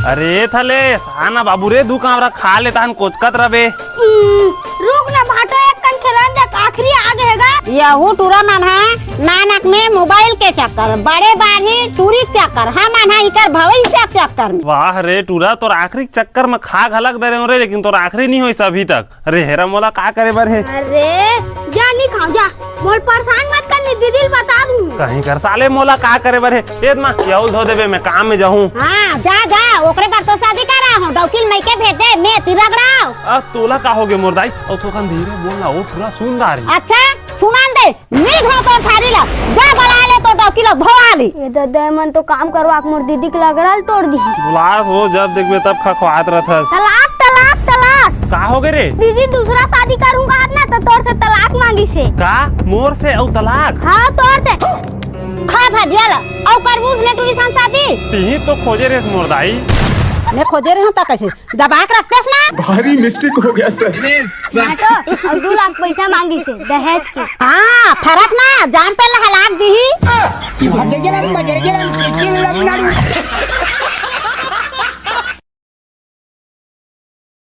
अरे थले साना बाबू रे दू कामरा खा लेता हन कोचकत रबे। रुक ना भाटो एक कन खेलन देख आखिरी आ गएगा। यहू टूरा मन है नानक में मोबाइल के चक्कर बड़े बाढ़ी टूरी चक्कर हम मन इकर भविष्य चक्कर में। वाह रे टूरा तोर आखिरी चक्कर में खा घलक दे रे लेकिन तोर आखिरी नहीं होई अभी तक। अरे हेरा मोला का करे बर है। अरे जा नहीं खाओ जा बोल परेशान मत कर दीदी बता दूं कहीं कर साले मोला का करे बर है। ए मां केवल धो देबे मैं काम में जाऊं। हाँ जा जा ओकरे पर तो शादी करा हूँ डौकिल मई के भेजे मैं तिरक रहा। अब तोला का हो गए मोर दाई और तो कन धीरे बोलना वो पूरा सुन रहा है। अच्छा सुनान दे नहीं धो तो थारी ला जा बला ले तो डौकिल धोवा ली। ये दे मन तो काम करवा मोर दीदी के लगड़ल तोड़ दी। बुला हो जब देखबे तब खखवात रहत। तलाक तलाक तलाक का हो गए रे। दीदी दूसरा शादी करूंगा ना तो तोर से तलाक मांगी से। का मोर से औ तलाक। हाँ तोर से खा भजिया ला और करबूज ले टूरी सन शादी ती तो खोजे रे मोर दाई। मैं खोजे रही हूँ तक कैसे दबा के रखतेस ना। भारी मिस्टेक हो गया सर। भाटो और 2 लाख पैसा मांगी से दहेज के। हाँ फरक ना जान पे लहलाक दी ही।